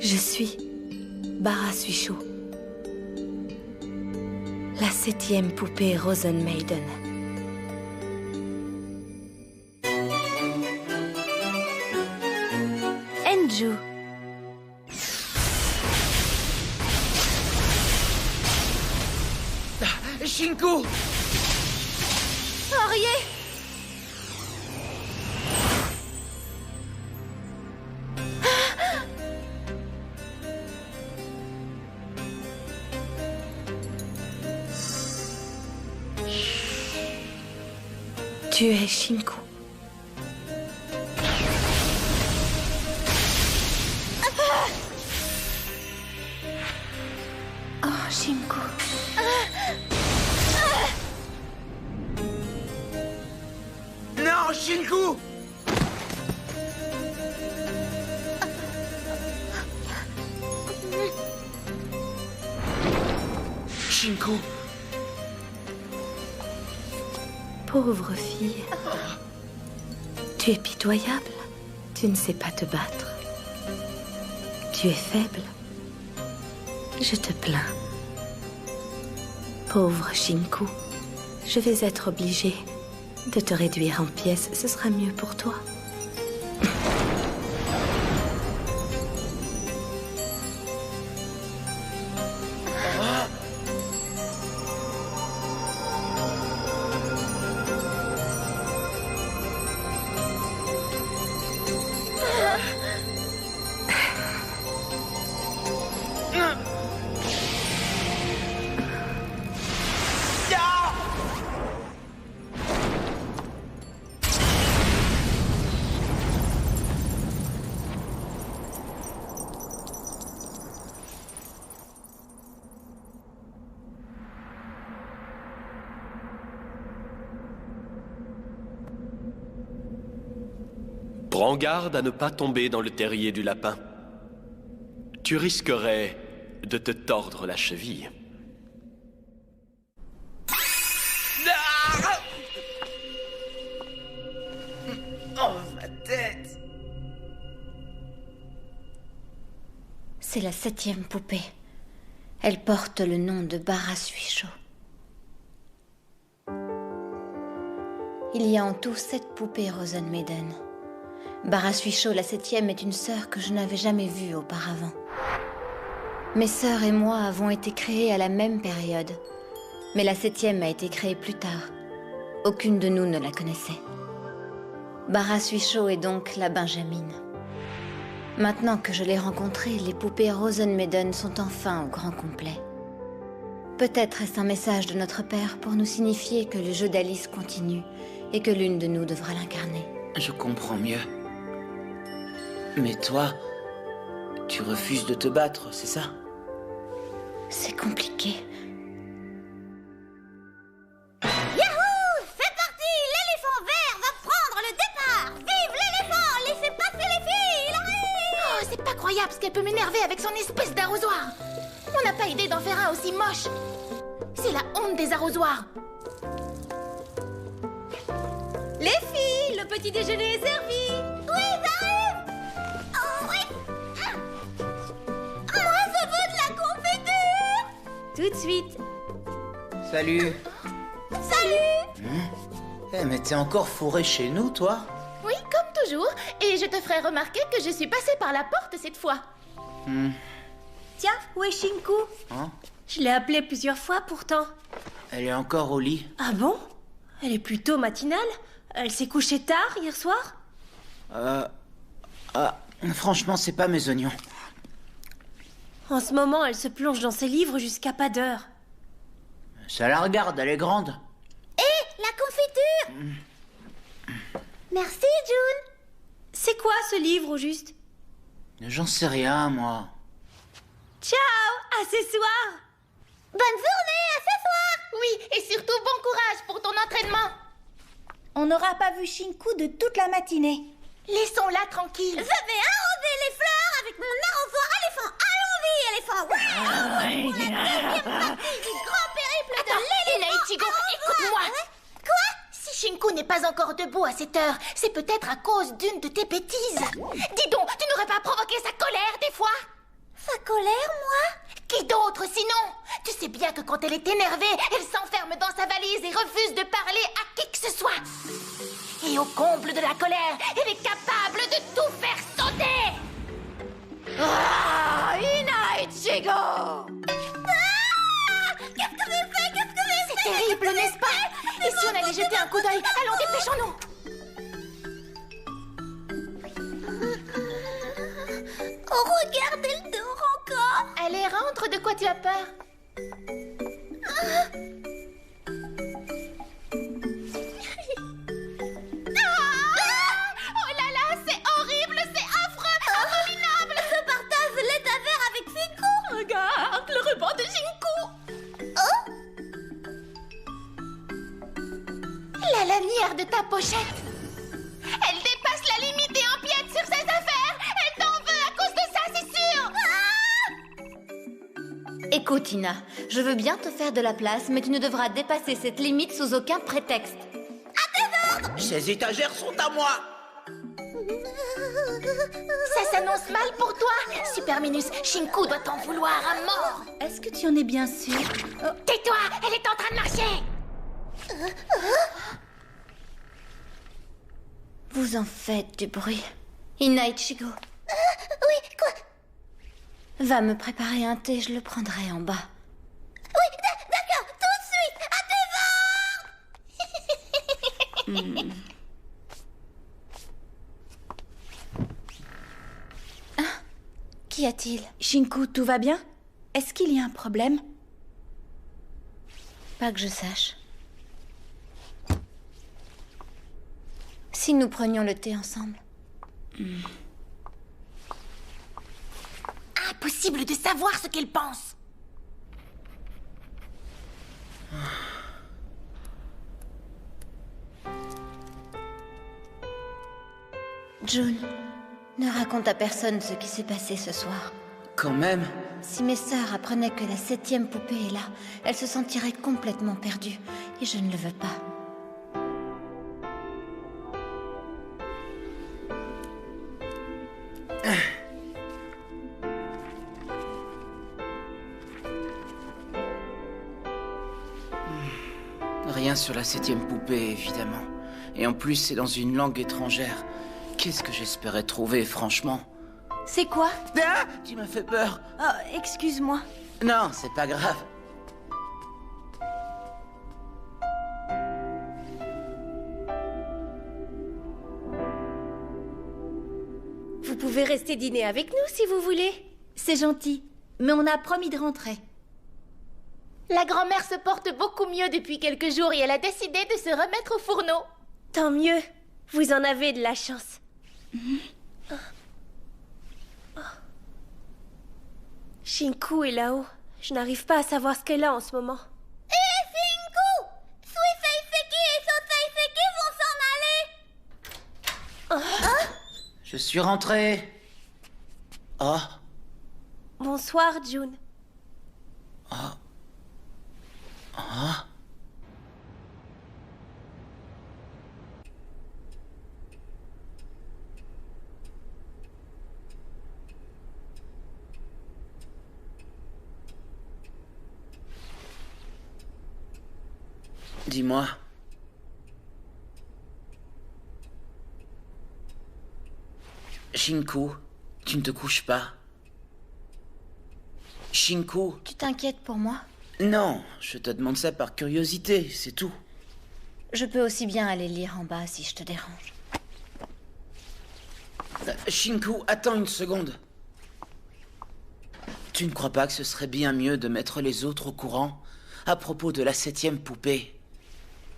Je suis Bara Suisho, la 7e poupée Rosenmaiden. Enju. Shinku! Aurier! Tu es Shinku. Oh, Shinku. Non, Shinku! Shinku! Pauvre fille. Tu es pitoyable. Tu ne sais pas te battre. Tu es faible. Je te plains. Pauvre Shinku. Je vais être obligée de te réduire en pièces. Ce sera mieux pour toi. Prends garde à ne pas tomber dans le terrier du lapin. Tu risquerais de te tordre la cheville. Oh, ma tête! C'est la 7e poupée. Elle porte le nom de Bara Suisho. Il y a en tout 7 poupées Rosenmaiden. Bara Suisho, la 7e, est une sœur que je n'avais jamais vue auparavant. Mes sœurs et moi avons été créées à la même période, mais la 7e a été créée plus tard. Aucune de nous ne la connaissait. Bara Suisho est donc la Benjamine. Maintenant que je l'ai rencontrée, les poupées Rosenmaiden sont enfin au grand complet. Peut-être est-ce un message de notre père pour nous signifier que le jeu d'Alice continue et que l'une de nous devra l'incarner. Je comprends mieux. Mais toi, tu refuses de te battre, c'est ça? C'est compliqué. Yahoo! C'est parti! L'éléphant vert va prendre le départ! Vive l'éléphant! Laissez passer les filles! Il arrive! Oh, c'est pas croyable ce qu'elle peut m'énerver avec son espèce d'arrosoir! On n'a pas idée d'en faire un aussi moche! C'est la honte des arrosoirs! Les filles, le petit déjeuner est servi! Oui, j'arrive! Oh, oui! Moi, je veux de la confiture! Tout de suite! Salut! Salut! Eh, mais t'es encore fourré chez nous, toi? Oui, comme toujours, et je te ferai remarquer que je suis passée par la porte cette fois. Tiens, où est Shinku? Hein? Je l'ai appelée plusieurs fois pourtant. Elle est encore au lit. Ah bon? Elle est plutôt matinale. Elle s'est couchée tard hier soir? Franchement, c'est pas mes oignons. En ce moment, elle se plonge dans ses livres jusqu'à pas d'heure. Ça la regarde, elle est grande. Hé, la confiture! Merci, June. C'est quoi ce livre au juste? J'en sais rien, moi. Ciao! À ce soir! Bonne journée, à ce soir! Oui, et surtout bon courage pour ton entraînement. On n'aura pas vu Shinku de toute la matinée. Laissons-la tranquille. Je vais arroser les fleurs avec mon arrosoir éléphant. Allons-y, éléphant! Pour la deuxième partie du grand périple de l'éléphant. Ichigo, écoute-moi. Quoi? Si Shinku n'est pas encore debout à cette heure, c'est peut-être à cause d'une de tes bêtises. Dis donc, tu n'aurais pas provoqué sa colère des fois? Sa colère, moi? Qui d'autre sinon? Tu sais bien que quand elle est énervée, elle s'enferme dans sa valise et refuse de parler à qui que ce soit. Et au comble de la colère, elle est capable de tout faire sauter. Ah, Ichigo! Qu'est-ce que j'ai fait? Qu'est-ce que j'ai fait? C'est terrible, n'est-ce pas? Et si on allait jeter un coup d'œil? Allons, dépêchons-nous! Oh, regarde, elle dort encore. Allez, rentre, de quoi tu as peur? Oh là là, c'est horrible, c'est affreux, abominable! Je partage l'étagère avec Shinku. Regarde, le ruban de Shinku! La lanière de ta pochette! Elle dépasse la limite et empiète sur ses affaires! Elle t'en veut à cause de ça, c'est sûr! Écoute, Ina, je veux bien te faire de la place, mais tu ne devras dépasser cette limite sous aucun prétexte. Ces étagères sont à moi. Ça s'annonce mal pour toi! Superminus, Shinku doit t'en vouloir à mort! Est-ce que tu en es bien sûr? Tais-toi! Elle est en train de marcher! Vous en faites du bruit. Ina Ichigo, Oui, quoi? va me préparer un thé, je le prendrai en bas. Oui, d'accord, tout de suite. À tes ordres. Qu'y a-t-il? Shinku, tout va bien? Est-ce qu'il y a un problème? Pas que je sache. Si nous prenions le thé ensemble. Impossible de savoir ce qu'elle pense! June, ne raconte à personne ce qui s'est passé ce soir. Quand même. Si mes sœurs apprenaient que la 7e poupée est là, elles se sentiraient complètement perdues. Et je ne le veux pas. Rien sur la 7e poupée, évidemment. Et en plus, c'est dans une langue étrangère. Qu'est-ce que j'espérais trouver, franchement? C'est quoi? Ah! Tu m'as fait peur. Oh, excuse-moi. Non, c'est pas grave. Vous pouvez rester dîner avec nous si vous voulez. C'est gentil, mais on a promis de rentrer. La grand-mère se porte beaucoup mieux depuis quelques jours et elle a décidé de se remettre au fourneau. Tant mieux. Vous en avez de la chance. Shinku est là-haut. Je n'arrive pas à savoir ce qu'elle a en ce moment. Hé, Shinku! Suisei Seki et Sosei Seki vont s'en aller. Je suis rentré. Oh. Bonsoir, June. Dis-moi. Shinku, tu ne te couches pas? Shinku? Tu t'inquiètes pour moi? Non, je te demande ça par curiosité, c'est tout. Je peux aussi bien aller lire en bas si je te dérange. Shinku, attends une seconde. Tu ne crois pas que ce serait bien mieux de mettre les autres au courant à propos de la 7e poupée?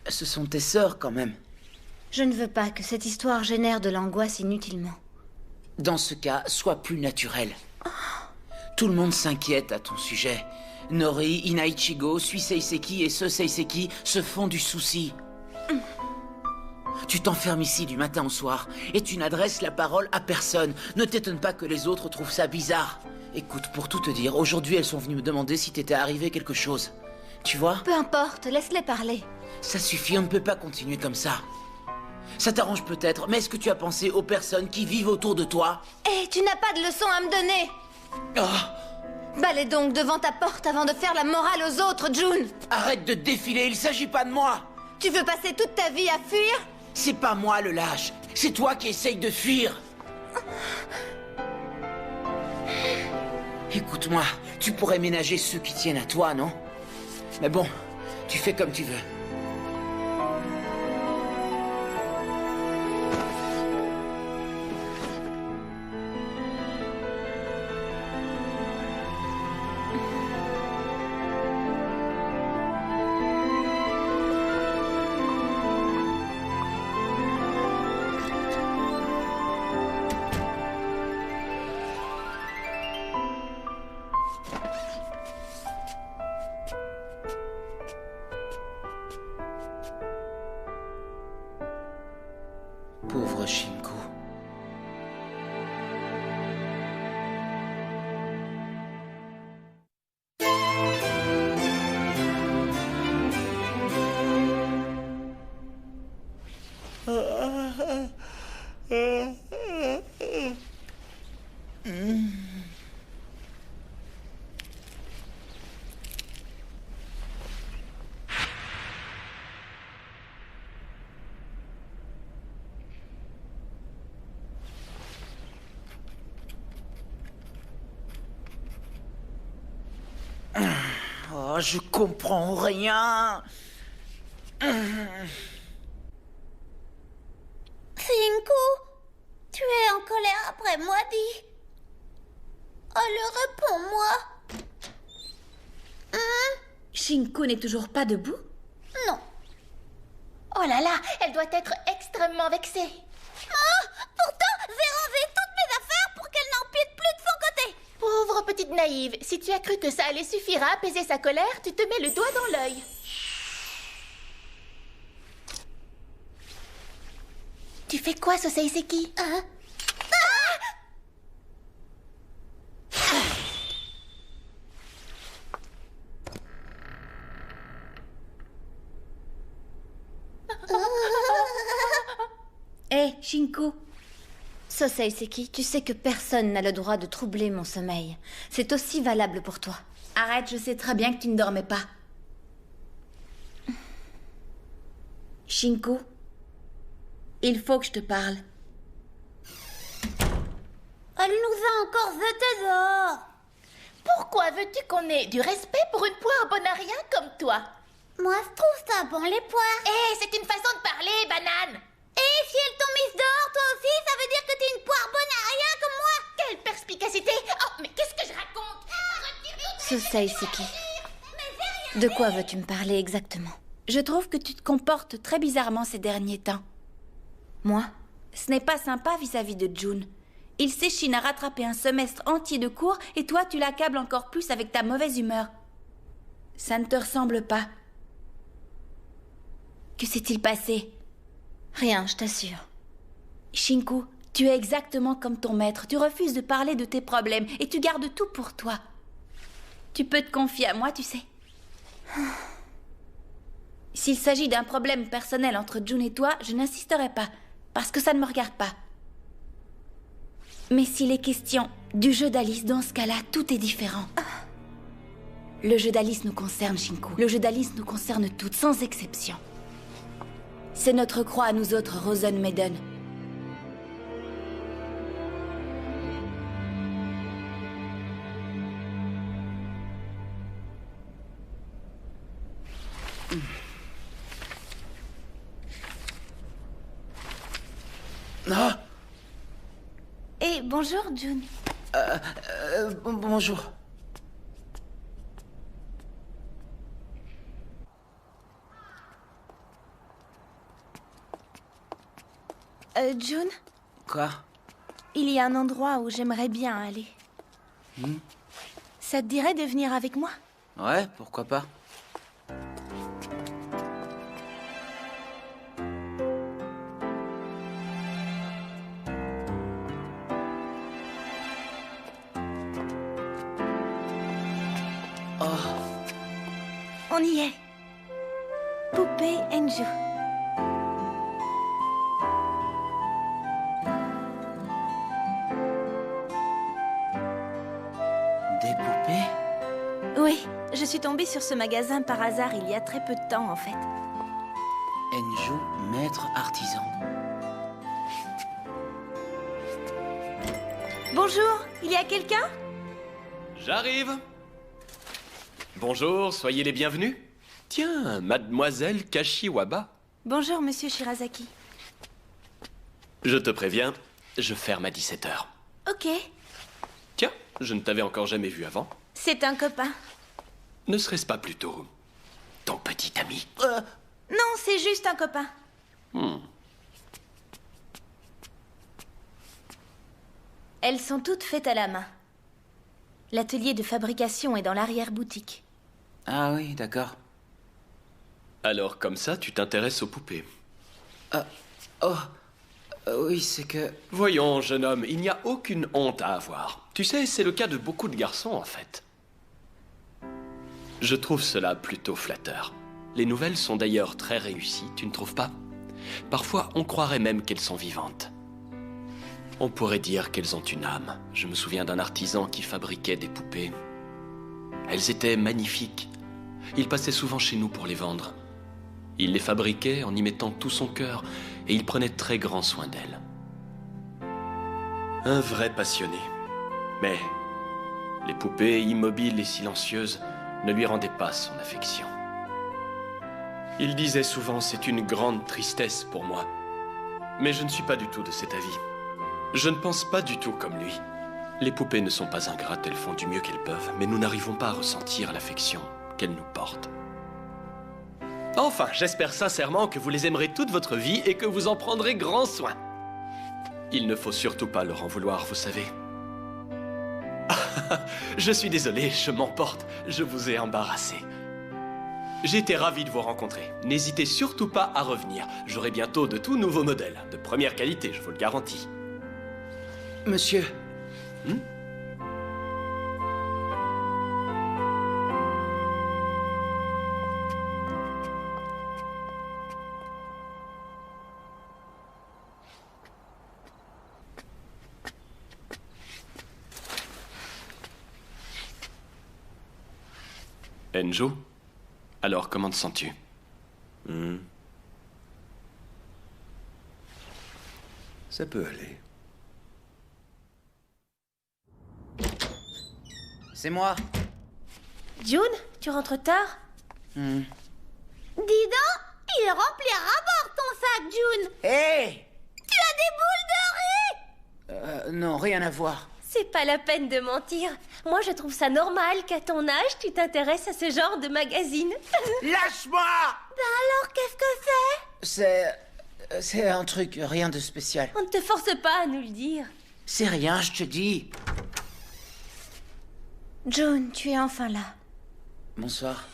Ce sont tes sœurs quand même. Je ne veux pas que cette histoire génère de l'angoisse inutilement. Dans ce cas, sois plus naturel. Tout le monde s'inquiète à ton sujet. Nori, Inaichigo, Sui Seiseki et ce Seiseki se font du souci. Tu t'enfermes ici du matin au soir et tu n'adresses la parole à personne. Ne t'étonne pas que les autres trouvent ça bizarre. Écoute, pour tout te dire, aujourd'hui elles sont venues me demander si t'était arrivé quelque chose. Tu vois? Peu importe, laisse-les parler. Ça suffit, on ne peut pas continuer comme ça. Ça t'arrange peut-être, mais est-ce que tu as pensé aux personnes qui vivent autour de toi? Hé, tu n'as pas de leçon à me donner. Balaie donc devant ta porte avant de faire la morale aux autres, June. Arrête de défiler, il s'agit pas de moi. Tu veux passer toute ta vie à fuir? C'est pas moi le lâche, c'est toi qui essaye de fuir. Écoute-moi, tu pourrais ménager ceux qui tiennent à toi, non? Mais bon, tu fais comme tu veux. Pauvre Shinku. Oh, je comprends rien. Shinku, tu es en colère après moi, dis. Alors réponds-moi. Shinku n'est toujours pas debout? Non. Oh là là, elle doit être extrêmement vexée. Pourtant, j'ai rangé toutes mes affaires pour qu'elle n'empiète plus de son côté. Pauvre petite naïve, si tu as cru que ça allait suffire à apaiser sa colère, tu te mets le doigt dans l'œil. Tu fais quoi, ce Seiseki? Hé, Shinku, So Seiseki, tu sais que personne n'a le droit de troubler mon sommeil. C'est aussi valable pour toi. arrête, je sais très bien que tu ne dormais pas. Shinku, il faut que je te parle. Elle nous a encore jetés dehors. Pourquoi veux-tu qu'on ait du respect pour une poire bonne à rien comme toi? Moi, je trouve ça bon, les poires. Eh, c'est une façon de parler, banane! Et si elles t'ont mise dehors, toi aussi, ça veut dire que t'es une poire bonne à rien comme moi. Quelle perspicacité! Oh, mais qu'est-ce que je raconte? So Seiseki, de quoi veux-tu me parler exactement? Je trouve que tu te comportes très bizarrement ces derniers temps. Moi? Ce n'est pas sympa vis-à-vis de June. Il s'échine à rattraper un semestre entier de cours et toi, tu l'accables encore plus avec ta mauvaise humeur. Ça ne te ressemble pas. Que s'est-il passé? Rien, je t'assure. Shinku, tu es exactement comme ton maître. Tu refuses de parler de tes problèmes et tu gardes tout pour toi. Tu peux te confier à moi, tu sais. S'il s'agit d'un problème personnel entre June et toi, je n'insisterai pas, parce que ça ne me regarde pas. Mais s'il est question du jeu d'Alice, dans ce cas-là, tout est différent. Le jeu d'Alice nous concerne, Shinku. Le jeu d'Alice nous concerne toutes, sans exception. C'est notre croix à nous autres, Rosen Maiden. Bonjour, June. Bonjour. June, Quoi? il y a un endroit où j'aimerais bien aller. Ça te dirait de venir avec moi? Ouais, pourquoi pas? On y est. Poupée Enju. Des poupées? Oui, je suis tombée sur ce magasin par hasard il y a très peu de temps en fait. Enju, maître artisan. Bonjour, il y a quelqu'un? J'arrive. Bonjour, soyez les bienvenus. Tiens, mademoiselle Kashiwaba. Bonjour, monsieur Shirazaki. Je te préviens, je ferme à 17h. Ok, Tiens, je ne t'avais encore jamais vu avant. c'est un copain. Ne serait-ce pas plutôt ton petit ami? Non, c'est juste un copain. Elles sont toutes faites à la main. L'atelier de fabrication est dans l'arrière-boutique. Ah oui, d'accord. Alors comme ça, tu t'intéresses aux poupées. Oui, c'est que... Voyons, jeune homme, il n'y a aucune honte à avoir. Tu sais, c'est le cas de beaucoup de garçons, en fait. Je trouve cela plutôt flatteur. Les nouvelles sont d'ailleurs très réussies, tu ne trouves pas? Parfois, on croirait même qu'elles sont vivantes. On pourrait dire qu'elles ont une âme. Je me souviens d'un artisan qui fabriquait des poupées. Elles étaient magnifiques. Il passait souvent chez nous pour les vendre. Il les fabriquait en y mettant tout son cœur et il prenait très grand soin d'elles. Un vrai passionné. Mais les poupées immobiles et silencieuses ne lui rendaient pas son affection. Il disait souvent « c'est une grande tristesse pour moi ». Mais je ne suis pas du tout de cet avis. Je ne pense pas du tout comme lui. Les poupées ne sont pas ingrates, elles font du mieux qu'elles peuvent, mais nous n'arrivons pas à ressentir l'affection qu'elles nous portent. Enfin, j'espère sincèrement que vous les aimerez toute votre vie et que vous en prendrez grand soin. Il ne faut surtout pas leur en vouloir, vous savez. Je suis désolé, je m'emporte, je vous ai embarrassé. J'ai été ravi de vous rencontrer. N'hésitez surtout pas à revenir. J'aurai bientôt de tout nouveaux modèles, de première qualité, je vous le garantis. Monsieur... Enju, alors comment te sens-tu? Ça peut aller. C'est moi. June, tu rentres tard? Dis donc, il remplira à bord ton sac, June. Hé! Tu as des boules de riz. Non, rien à voir. C'est pas la peine de mentir. Moi, je trouve ça normal qu'à ton âge, tu t'intéresses à ce genre de magazine. Lâche-moi! Alors, qu'est-ce que c'est? C'est un truc, rien de spécial. On ne te force pas à nous le dire. C'est rien, je te dis. June, tu es enfin là. Bonsoir.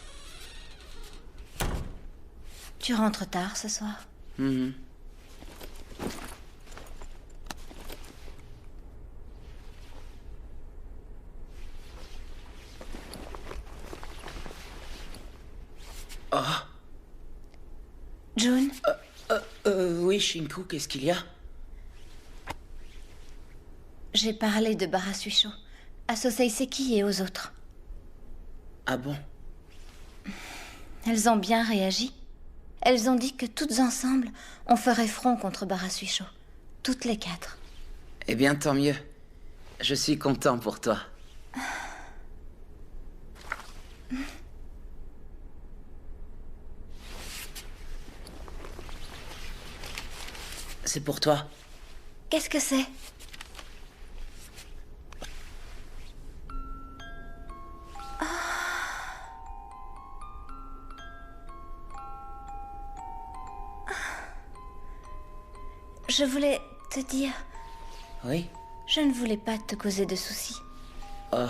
Tu rentres tard ce soir. June, Oui, Shinku, qu'est-ce qu'il y a? j'ai parlé de Barasuisho à Soseiseki et aux autres. Ah bon? Elles ont bien réagi. Elles ont dit que toutes ensemble, on ferait front contre Barasuisho. Toutes les 4. Eh bien, tant mieux. Je suis content pour toi. C'est pour toi. Qu'est-ce que c'est? Je voulais te dire... Oui? Je ne voulais pas te causer de soucis. Oh,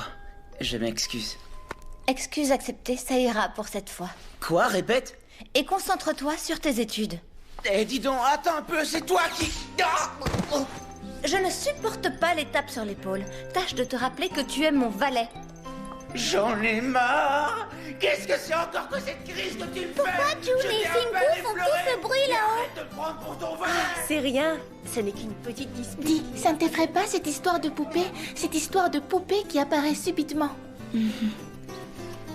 je m'excuse. Excuse acceptée, ça ira pour cette fois. Quoi? Répète? Et concentre-toi sur tes études. Eh, dis donc, attends un peu, c'est toi qui... Ah! Oh. Je ne supporte pas les tapes sur l'épaule. Tâche de te rappeler que tu es mon valet. J'en ai marre. Qu'est-ce que c'est encore que cette crise que tu me fais? Pourquoi June et Singu font tout ce bruit là-haut? Arrête de me prendre pour ton valet. C'est rien, ce n'est qu'une petite dispute. Dis, ça ne t'effraie pas cette histoire de poupée? Cette histoire de poupée qui apparaît subitement.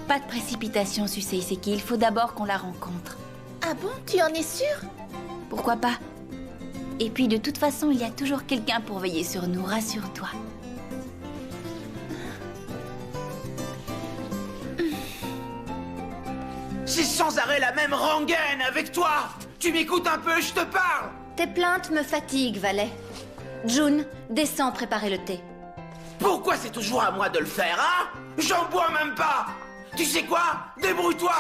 Pas de précipitation, Suseiseki. Il faut d'abord qu'on la rencontre. Ah bon, tu en es sûre? Pourquoi pas? Et puis, de toute façon, il y a toujours quelqu'un pour veiller sur nous, rassure-toi. C'est sans arrêt la même rengaine avec toi. Tu m'écoutes un peu, je te parle. Tes plaintes me fatiguent, valet. June, descends préparer le thé. Pourquoi c'est toujours à moi de le faire, hein? J'en bois même pas. Tu sais quoi? Débrouille-toi.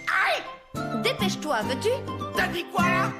Aïe! Dépêche-toi, veux-tu? T'as dit quoi là?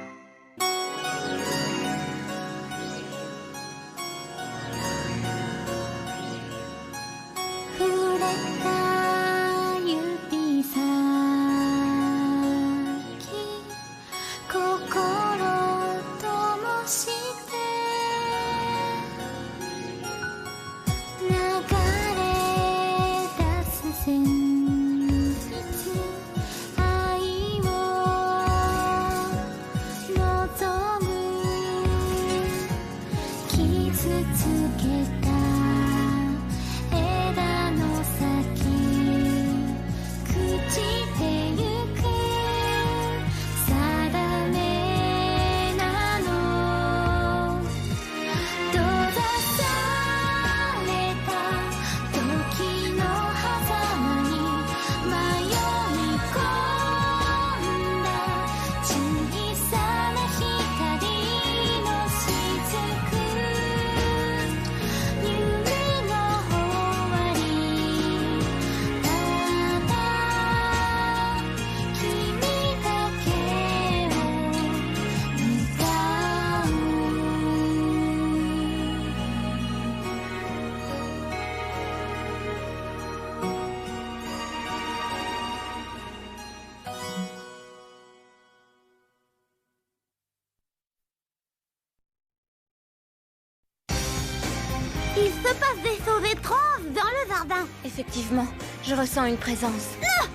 Il se passe des choses étranges dans le jardin. Effectivement, je ressens une présence. Non!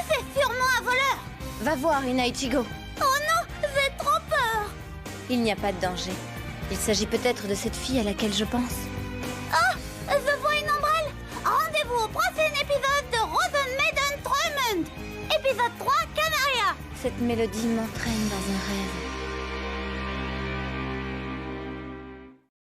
C'est sûrement un voleur. Va voir Inaichigo. Oh non, j'ai trop peur. Il n'y a pas de danger. Il s'agit peut-être de cette fille à laquelle je pense. Oh, je vois une ombrelle. Rendez-vous au prochain épisode de Rosen Maiden Tremond. Épisode 3, Canaria. Cette mélodie m'entraîne dans un rêve.